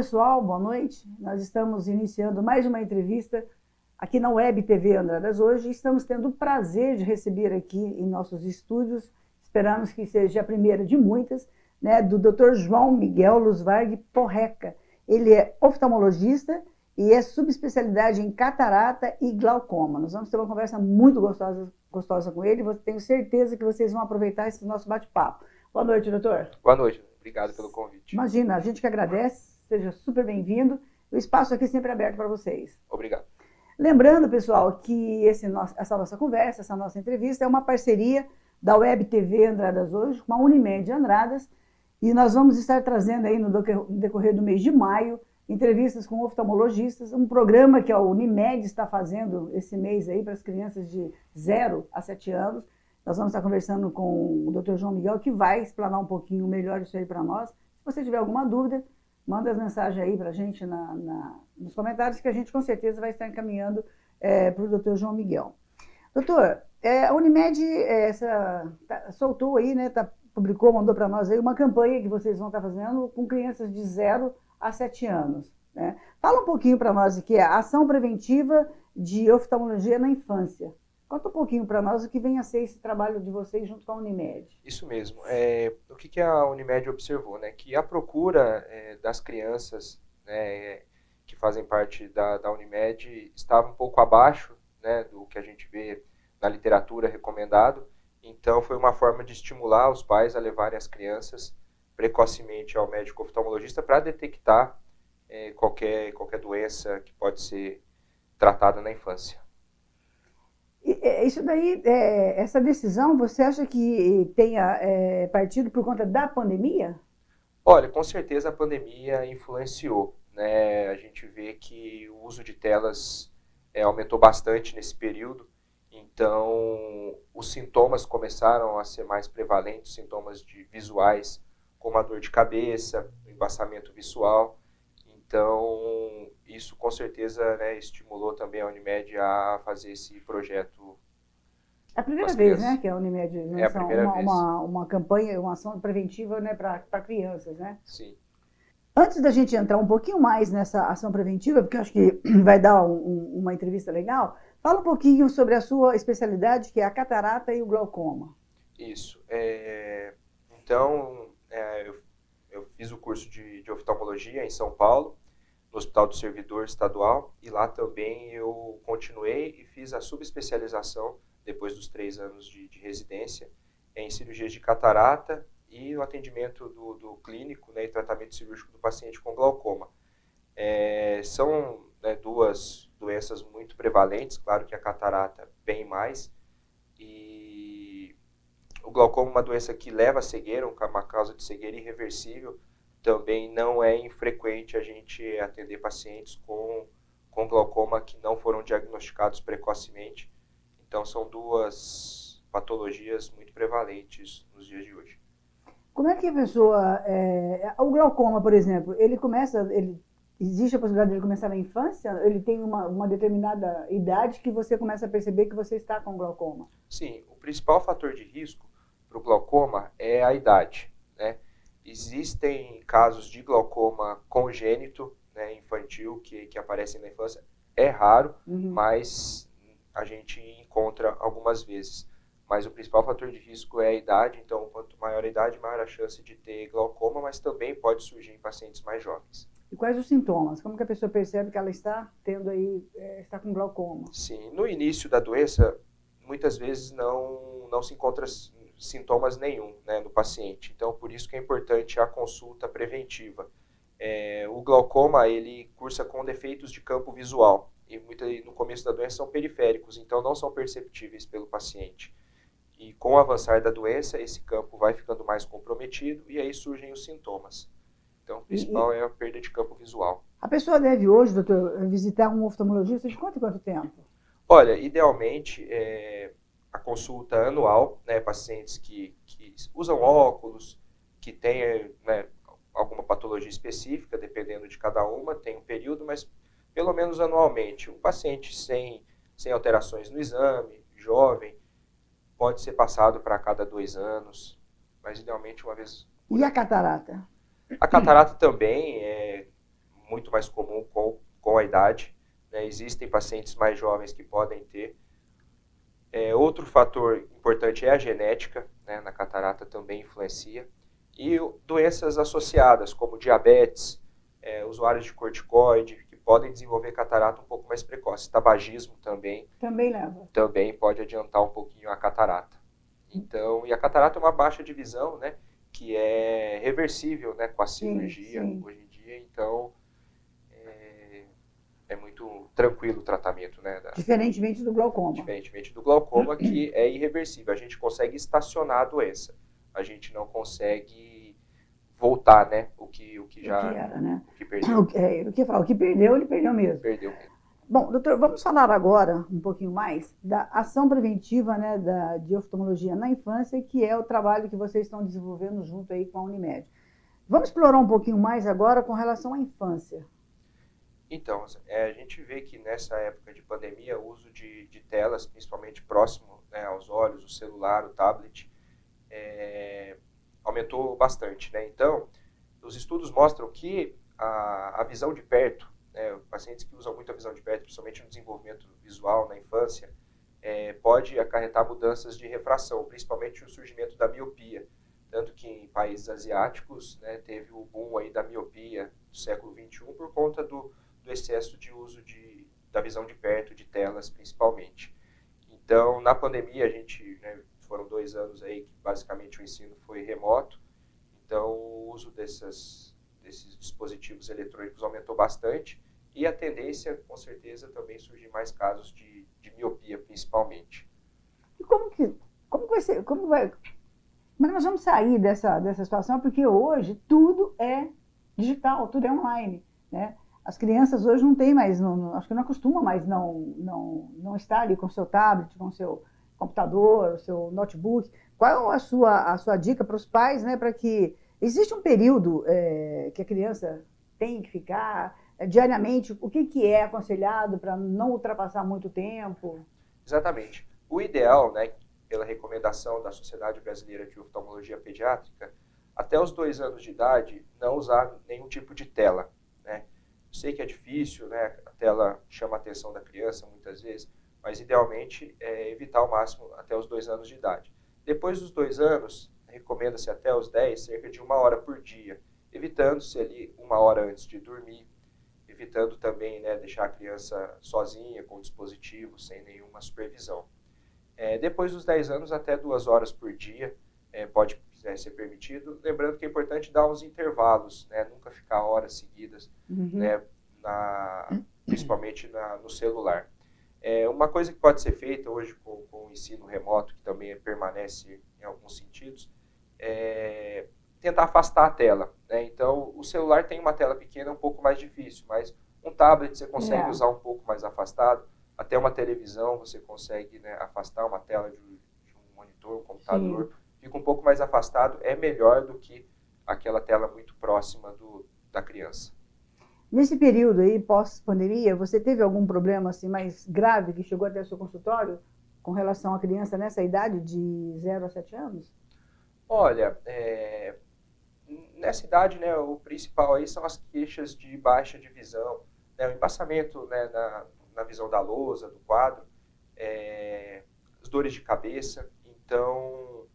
pessoal, boa noite. Nós estamos iniciando mais uma entrevista aqui na Web TV Andradas hoje. Estamos tendo o prazer de receber aqui em nossos estúdios, esperamos que seja a primeira de muitas, né, do Dr. João Miguel Luzvarg Porreca. Ele é oftalmologista e é subespecialidade em catarata e glaucoma. Nós vamos ter uma conversa muito gostosa com ele. Tenho certeza que vocês vão aproveitar esse nosso bate-papo. Boa noite, doutor. Boa noite. Obrigado pelo convite. Imagina, a gente que agradece. Seja super bem-vindo. O espaço aqui sempre é aberto para vocês. Obrigado. Lembrando, pessoal, que essa nossa conversa, essa nossa entrevista é uma parceria da Web TV Andradas hoje com a Unimed Andradas, e nós vamos estar trazendo aí no decorrer do mês de maio entrevistas com oftalmologistas, um programa que a Unimed está fazendo esse mês aí para as crianças de 0 a 7 anos. Nós vamos estar conversando com o Dr. João Miguel, que vai explanar um pouquinho melhor isso aí para nós. Se você tiver alguma dúvida, manda as mensagens aí para a gente nos comentários, que a gente com certeza vai estar encaminhando para o Dr. João Miguel. Doutor, a Unimed soltou aí, né, publicou, mandou para nós aí uma campanha que vocês vão estar fazendo com crianças de 0 a 7 anos. Né? Fala um pouquinho para nós o que é a ação preventiva de oftalmologia na infância. Conta um pouquinho para nós o que vem a ser esse trabalho de vocês junto com a Unimed. Isso mesmo. O que a Unimed observou? Né? Que a procura das crianças, né, que fazem parte da Unimed estava um pouco abaixo, né, do que a gente vê na literatura recomendado. Então, foi uma forma de estimular os pais a levarem as crianças precocemente ao médico oftalmologista para detectar qualquer doença que pode ser tratada na infância. Isso daí, essa decisão, você acha que tenha partido por conta da pandemia? Olha, com certeza a pandemia influenciou, né? A gente vê que o uso de telas aumentou bastante nesse período, então os sintomas começaram a ser mais prevalentes, sintomas visuais, como a dor de cabeça, o embaçamento visual. Então, isso com certeza, né, estimulou também a Unimed a fazer esse projeto. É a primeira vez, né, que a Unimed lança uma campanha, uma ação preventiva, né, para crianças, né? Sim. Antes da gente entrar um pouquinho mais nessa ação preventiva, porque eu acho que vai dar uma entrevista legal, fala um pouquinho sobre a sua especialidade, que é a catarata e o glaucoma. Isso. Então, eu fiz o curso de oftalmologia em São Paulo, no Hospital do Servidor Estadual, e lá também eu continuei e fiz a subespecialização, depois dos 3 anos de residência, em cirurgias de catarata e o atendimento do clínico, né, e tratamento cirúrgico do paciente com glaucoma. São, né, 2 doenças muito prevalentes, claro que a catarata bem mais, e o glaucoma é uma doença que leva a cegueira, uma causa de cegueira irreversível. Também não é infrequente a gente atender pacientes com glaucoma que não foram diagnosticados precocemente. Então, são 2 patologias muito prevalentes nos dias de hoje. Como é que a pessoa... o glaucoma, por exemplo, existe a possibilidade de ele começar na infância? Ele tem uma determinada idade que você começa a perceber que você está com glaucoma? Sim, o principal fator de risco para o glaucoma é a idade, né? Existem casos de glaucoma congênito, né, infantil, que aparecem na infância. É raro, mas a gente encontra algumas vezes. Mas o principal fator de risco é a idade, então quanto maior a idade, maior a chance de ter glaucoma, mas também pode surgir em pacientes mais jovens. E quais os sintomas? Como que a pessoa percebe que ela está está com glaucoma? Sim, no início da doença, muitas vezes não se encontra sintomas nenhum, né, no paciente. Então, por isso que é importante a consulta preventiva. O glaucoma, ele cursa com defeitos de campo visual. E no começo da doença são periféricos, então não são perceptíveis pelo paciente. E com o avançar da doença, esse campo vai ficando mais comprometido e aí surgem os sintomas. Então, o principal é a perda de campo visual. A pessoa deve hoje, doutor, visitar um oftalmologista de quanto em quanto tempo? Olha, idealmente, a consulta anual, né, pacientes que usam óculos, que têm, né, alguma patologia específica, dependendo de cada uma, tem um período, mas pelo menos anualmente. Um paciente sem alterações no exame, jovem, pode ser passado para cada 2 anos, mas idealmente uma vez. E a catarata? A catarata também é muito mais comum com a idade, né? Existem pacientes mais jovens que podem ter. Outro fator importante é a genética, né? Na catarata também influencia. E doenças associadas, como diabetes, usuários de corticoide, que podem desenvolver catarata um pouco mais precoce. Tabagismo também. Também leva. Também pode adiantar um pouquinho a catarata. Então, e a catarata é uma baixa de visão, né? Que é reversível, né, com a cirurgia hoje em dia. Então, é muito tranquilo o tratamento, né? Diferentemente do glaucoma. Diferentemente do glaucoma, que é irreversível. A gente consegue estacionar a doença. A gente não consegue voltar, né? O que já... O que era, né? O que perdeu. O que perdeu, ele perdeu mesmo. Perdeu mesmo. Bom, doutor, vamos falar agora um pouquinho mais da ação preventiva, né, de oftalmologia na infância, que é o trabalho que vocês estão desenvolvendo junto aí com a Unimed. Vamos explorar um pouquinho mais agora com relação à infância. Então, a gente vê que nessa época de pandemia, o uso de telas, principalmente próximo, né, aos olhos, o celular, o tablet, aumentou bastante, né? Então, os estudos mostram que a visão de perto, pacientes que usam muito a visão de perto, principalmente no desenvolvimento visual na infância, pode acarretar mudanças de refração, principalmente o surgimento da miopia. Tanto que em países asiáticos, né, teve o boom aí da miopia do século XXI por conta do excesso de uso da visão de perto, de telas principalmente. Então, na pandemia, né, foram 2 anos aí que basicamente o ensino foi remoto, então o uso desses dispositivos eletrônicos aumentou bastante e a tendência, com certeza, também surgir mais casos de miopia, principalmente. E como vai ser, como é que nós vamos sair dessa situação? Porque hoje tudo é digital, tudo é online, né? As crianças hoje não têm mais, acho que não acostumam mais não estar ali com o seu tablet, com o seu computador, o seu notebook. Qual é a sua dica para os pais, né, para que... Existe um período que a criança tem que ficar diariamente, o que é aconselhado para não ultrapassar muito tempo? Exatamente. O ideal, né, pela recomendação da Sociedade Brasileira de Oftalmologia Pediátrica, até os 2 anos de idade, não usar nenhum tipo de tela, né? Eu sei que é difícil, né? A tela chama a atenção da criança muitas vezes, mas idealmente é evitar ao máximo até os 2 anos de idade. Depois dos 2 anos, recomenda-se até os 10, cerca de 1 hora por dia, evitando-se ali 1 hora antes de dormir, evitando também, né, deixar a criança sozinha com o dispositivo, sem nenhuma supervisão. Depois dos 10 anos, até 2 horas por dia pode ser permitido, lembrando que é importante dar uns intervalos, né, nunca ficar horas seguidas, né, principalmente no celular. Uma coisa que pode ser feita hoje com o ensino remoto, que também permanece em alguns sentidos, é tentar afastar a tela, né? Então, o celular tem uma tela pequena, um pouco mais difícil, mas um tablet você consegue usar um pouco mais afastado, até uma televisão você consegue, né, afastar uma tela de um monitor, um computador, fica um pouco mais afastado, é melhor do que aquela tela muito próxima da criança. Nesse período aí, pós-pandemia, você teve algum problema assim, mais grave que chegou até o seu consultório com relação à criança nessa idade de 0 a 7 anos? Olha, nessa idade, né, o principal aí são as queixas de baixa de visão, né, o embaçamento, né, na visão da lousa, do quadro, as dores de cabeça. Então,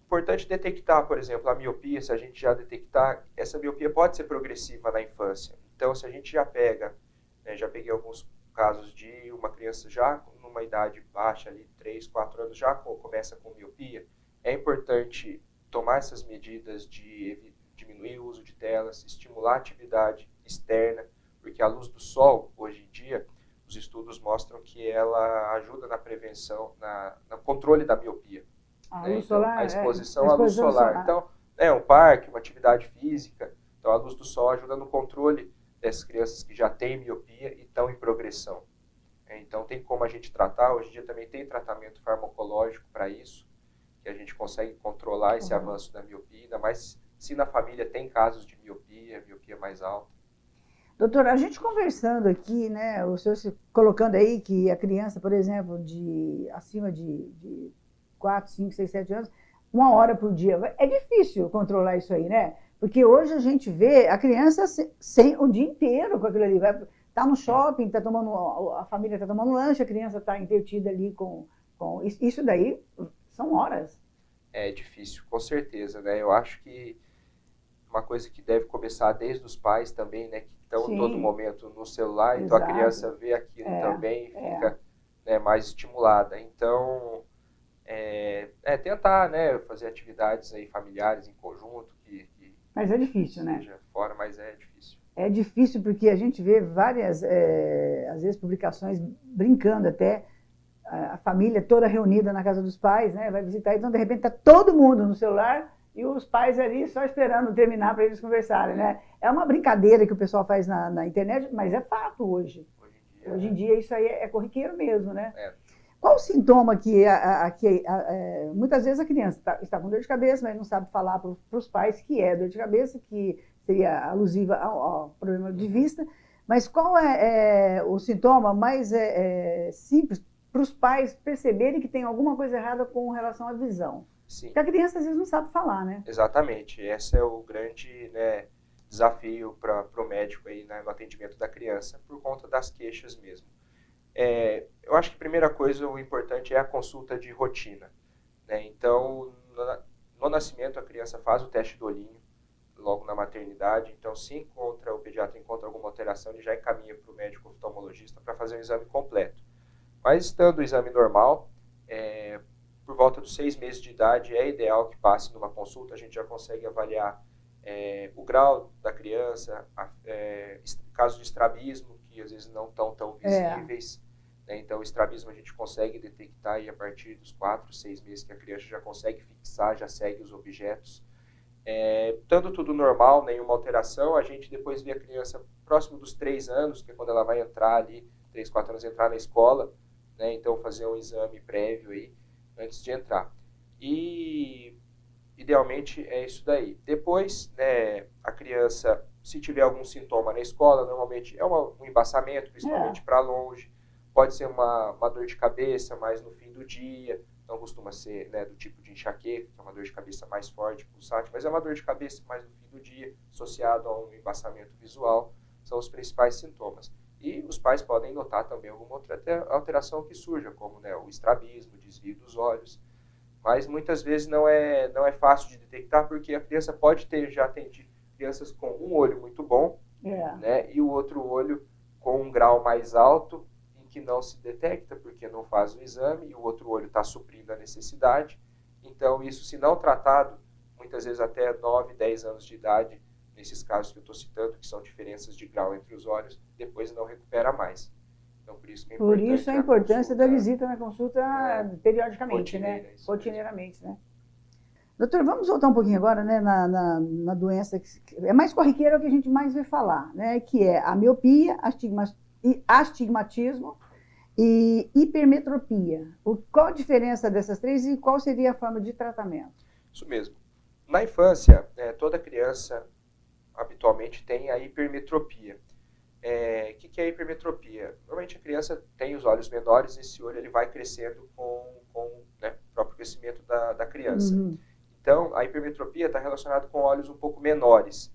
importante detectar, por exemplo, a miopia. Se a gente já detectar, essa miopia pode ser progressiva na infância. Então, se a gente já pega, né, já peguei alguns casos de uma criança já numa idade baixa, ali 3, 4 anos, já começa com miopia, é importante tomar essas medidas de diminuir o uso de telas, estimular a atividade externa, porque a luz do sol, hoje em dia, os estudos mostram que ela ajuda na prevenção, no controle da miopia. A luz solar, a exposição à luz solar. Então, um parque, uma atividade física. Então, a luz do sol ajuda no controle dessas crianças que já têm miopia e estão em progressão. Então, tem como a gente tratar. Hoje em dia também tem tratamento farmacológico para isso, que a gente consegue controlar esse avanço da miopia, ainda mais se na família tem casos de miopia mais alta. Doutora, a gente conversando aqui, né, o senhor se colocando aí que a criança, por exemplo, acima de 4, 5, 6, 7 anos, 1 hora por dia, é difícil controlar isso aí, né? Porque hoje a gente vê a criança sem o dia inteiro com aquilo ali. Tá no shopping, tá tomando, a família está tomando lanche, a criança está entretida ali com isso daí, são horas. É difícil, com certeza, né? Eu acho que uma coisa que deve começar desde os pais também, né? Que estão todo momento no celular, então a criança vê aquilo também e fica né, mais estimulada. Então, tentar, né, fazer atividades aí familiares em conjunto. Mas é difícil, né? Seja fora, mas é difícil. É difícil porque a gente vê várias, às vezes, publicações brincando até, a família toda reunida na casa dos pais, né? Vai visitar, então de repente está todo mundo no celular e os pais ali só esperando terminar para eles conversarem, né? É uma brincadeira que o pessoal faz na internet, mas é fato hoje. Hoje em dia isso aí é corriqueiro mesmo, né? Qual o sintoma que muitas vezes a criança está com dor de cabeça, mas não sabe falar para os pais que é dor de cabeça, que seria alusiva ao problema de vista, mas qual é o sintoma mais simples para os pais perceberem que tem alguma coisa errada com relação à visão? Sim. Porque a criança às vezes não sabe falar, né? Exatamente. Esse é o grande desafio para o médico aí, né, no atendimento da criança, por conta das queixas mesmo. Eu acho que a primeira coisa, o importante é a consulta de rotina, né? Então, no nascimento, a criança faz o teste do olhinho, logo na maternidade. Então, se o pediatra encontra alguma alteração, ele já encaminha para o médico oftalmologista para fazer um exame completo. Mas, estando o exame normal, por volta dos 6 meses de idade, é ideal que passe numa consulta. A gente já consegue avaliar o grau da criança, casos de estrabismo, que às vezes não estão tão visíveis. Então, o estrabismo a gente consegue detectar aí a partir dos 4, 6 meses que a criança já consegue fixar, já segue os objetos. Estando tudo normal, nenhuma alteração, a gente depois vê a criança próximo dos 3 anos, que é quando ela vai entrar ali, 3, 4 anos, entrar na escola, né? Então fazer um exame prévio aí, antes de entrar. E, idealmente, é isso daí. Depois, né, a criança, se tiver algum sintoma na escola, normalmente é um embaçamento, principalmente para longe, pode ser uma dor de cabeça mais no fim do dia, não costuma ser, né, do tipo de enxaqueca, que é uma dor de cabeça mais forte, pulsante, mas é uma dor de cabeça mais no fim do dia, associado a um embaçamento visual, são os principais sintomas. E os pais podem notar também alguma outra alteração que surja, como, né, o estrabismo, o desvio dos olhos, mas muitas vezes não é fácil de detectar, porque a criança pode ter já atendido crianças com um olho muito bom, né, e o outro olho com um grau mais alto, que não se detecta porque não faz o exame e o outro olho está suprindo a necessidade. Então, isso, se não tratado, muitas vezes até 9, 10 anos de idade, nesses casos que eu estou citando, que são diferenças de grau entre os olhos, depois não recupera mais. Então, por isso que é importante. Por isso a importância da visita na consulta periodicamente, rotineiramente, né? Doutor, vamos voltar um pouquinho agora, né, na doença que é mais corriqueira, é o que a gente mais vê falar, né, que é a miopia, astigmatismo e hipermetropia. Qual a diferença dessas três e qual seria a forma de tratamento? Isso mesmo. Na infância, toda criança habitualmente tem a hipermetropia. O que é a hipermetropia? Normalmente a criança tem os olhos menores e esse olho ele vai crescendo com né, o próprio crescimento da criança. Então, a hipermetropia está relacionada com olhos um pouco menores.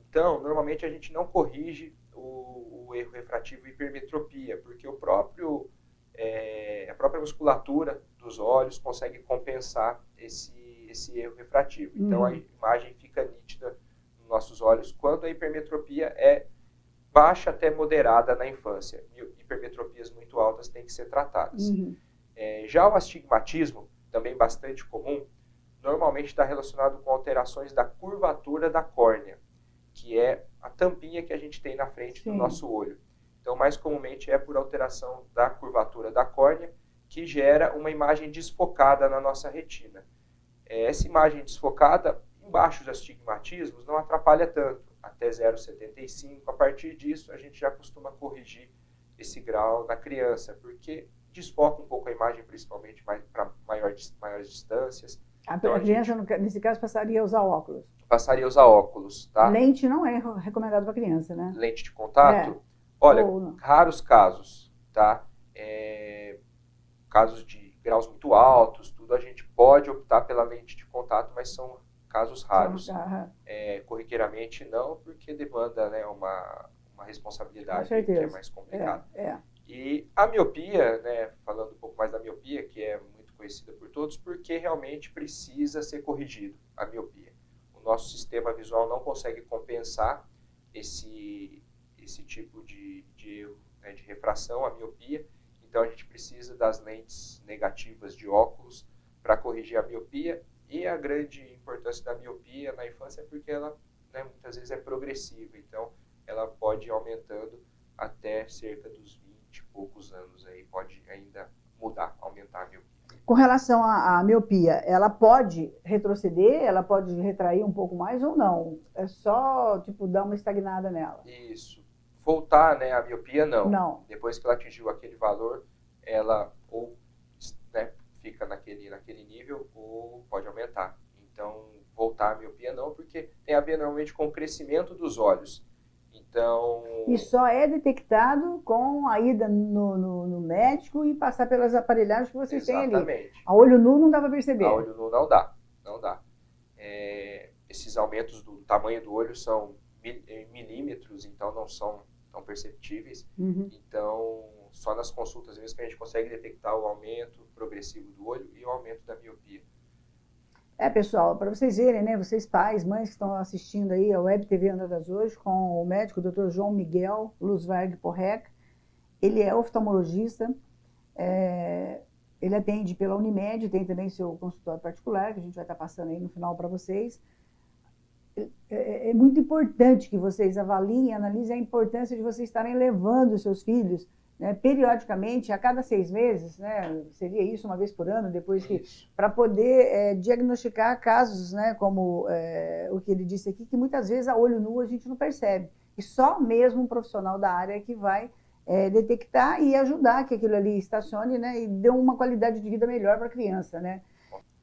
Então, normalmente a gente não corrige o erro refrativo hipermetropia, porque a própria musculatura dos olhos consegue compensar esse erro refrativo. Então, a imagem fica nítida nos nossos olhos quando a hipermetropia é baixa até moderada na infância. Hipermetropias muito altas têm que ser tratadas. Já o astigmatismo, também bastante comum, normalmente está relacionado com alterações da curvatura da córnea, que é a tampinha que a gente tem na frente do nosso olho. Então, mais comumente é por alteração da curvatura da córnea, que gera uma imagem desfocada na nossa retina. Essa imagem desfocada, embaixo dos astigmatismos, não atrapalha tanto, até 0,75. A partir disso, a gente já costuma corrigir esse grau na criança, porque desfoca um pouco a imagem, principalmente para maiores distâncias. A criança, nesse caso, passaria a usar óculos. Passaria a usar óculos, tá? Lente não é recomendado para criança, né? Lente de contato? Olha, raros casos, tá? Casos de graus muito altos, tudo, a gente pode optar pela lente de contato, mas são casos raros. Corriqueiramente não, porque demanda, né, uma responsabilidade que é mais complicada. E a miopia, né, falando um pouco mais da miopia, que é muito conhecida por todos, porque realmente precisa ser corrigido a miopia. O nosso sistema visual não consegue compensar esse tipo de erro, né, de refração, a miopia. Então a gente precisa das lentes negativas de óculos para corrigir a miopia. E a grande importância da miopia na infância é porque ela, né, muitas vezes é progressiva. Então ela pode ir aumentando até cerca dos 20 e poucos anos. Aí pode ainda mudar, aumentar a miopia. Com relação à miopia, ela pode retroceder, ela pode retrair um pouco mais ou não? É só, tipo, dar uma estagnada nela? Isso. Voltar, né, a miopia, não. Não. Depois que ela atingiu aquele valor, ela ou, né, fica naquele nível ou pode aumentar. Então, voltar a miopia não, porque tem a ver normalmente com o crescimento dos olhos. Então... E só é detectado com a ida no médico e passar pelas aparelhagens que vocês têm ali. Exatamente. A olho nu não dá para perceber. A olho nu não dá. Esses aumentos do tamanho do olho são milímetros, então não são tão perceptíveis. Então, só nas consultas mesmo que a gente consegue detectar o aumento progressivo do olho e o aumento da miopia. Pessoal, para vocês verem, né, vocês pais, mães que estão assistindo aí a Web TV Andradas hoje, com o médico Dr. João Miguel Luzvarg Porrec. Ele é oftalmologista, ele atende pela Unimed, tem também seu consultório particular, que a gente vai estar passando aí no final para vocês. É muito importante que vocês avaliem e analisem a importância de vocês estarem levando os seus filhos, né, periodicamente, a cada 6 meses, né, seria isso, uma vez por ano, depois que, para poder diagnosticar casos, né, como o que ele disse aqui, que muitas vezes a olho nu a gente não percebe. E só mesmo um profissional da área que vai detectar e ajudar que aquilo ali estacione, né, e dê uma qualidade de vida melhor para a criança, né.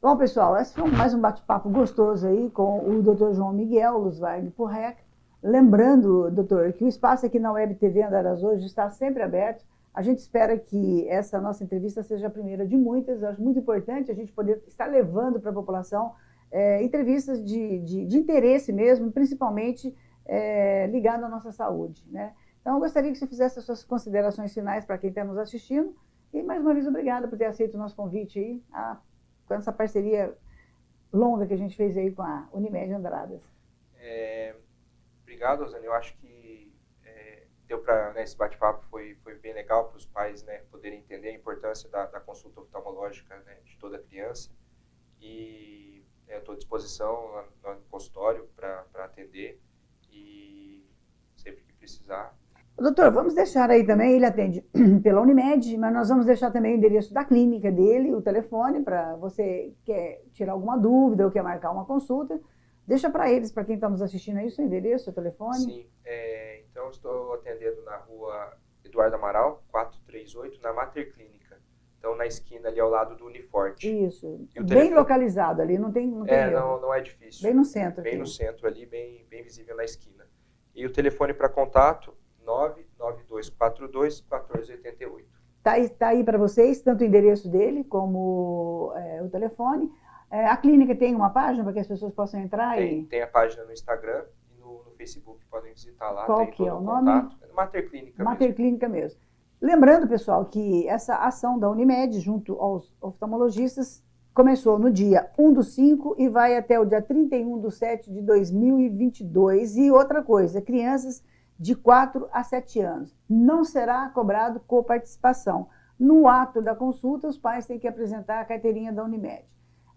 Bom, pessoal, esse foi mais um bate-papo gostoso aí com o Dr. João Miguel Luzvarg Porrec. Lembrando, doutor, que o espaço aqui na Web TV Andradas hoje está sempre aberto. A gente espera que essa nossa entrevista seja a primeira de muitas. Eu acho muito importante a gente poder estar levando para a população entrevistas de interesse mesmo, principalmente ligado à nossa saúde, né? Então, eu gostaria que você fizesse as suas considerações finais para quem está nos assistindo. E, mais uma vez, obrigada por ter aceito o nosso convite aí, com essa parceria longa que a gente fez aí com a Unimed Andradas. Obrigado, Rosane. Eu acho que deu para, né, esse bate-papo foi bem legal para os pais, né, poderem entender a importância da consulta oftalmológica, né, de toda criança. E eu estou à disposição no consultório para atender e sempre que precisar. Doutor, vamos deixar aí também, ele atende pela Unimed, mas nós vamos deixar também o endereço da clínica dele, o telefone, para você que quer tirar alguma dúvida ou quer marcar uma consulta. Deixa para eles, para quem está nos assistindo aí, o seu endereço, o seu telefone. Sim, então estou atendendo na rua Eduardo Amaral, 438, na Mater Clínica. Então, na esquina ali ao lado do Uniforte. Isso, bem localizado ali, não tem erro. Não é difícil. Bem no centro. Bem aqui. No centro ali, bem visível na esquina. E o telefone para contato, 99242-1488. Tá aí para vocês, tanto o endereço dele como o telefone. A clínica tem uma página para que as pessoas possam entrar? Tem a página no Instagram e no Facebook, podem visitar lá. Qual que é o nome? Mater Clínica mesmo. Mater Clínica mesmo. Lembrando, pessoal, que essa ação da Unimed, junto aos oftalmologistas, começou no dia 1/5 e vai até o dia 31/7 de 2022. E outra coisa, crianças de 4 a 7 anos. Não será cobrado coparticipação. No ato da consulta, os pais têm que apresentar a carteirinha da Unimed.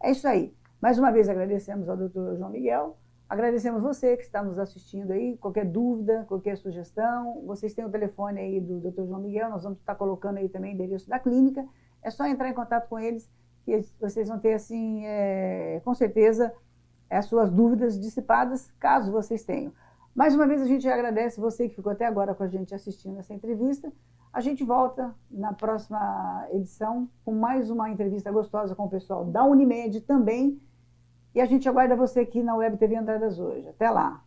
É isso aí. Mais uma vez agradecemos ao Dr. João Miguel, agradecemos você que está nos assistindo aí, qualquer dúvida, qualquer sugestão, vocês têm o telefone aí do Dr. João Miguel, nós vamos estar colocando aí também o endereço da clínica, é só entrar em contato com eles, que vocês vão ter, assim, com certeza, as suas dúvidas dissipadas, caso vocês tenham. Mais uma vez a gente agradece você que ficou até agora com a gente assistindo essa entrevista. A gente volta na próxima edição com mais uma entrevista gostosa com o pessoal da Unimed também. E a gente aguarda você aqui na Web TV Andradas hoje. Até lá!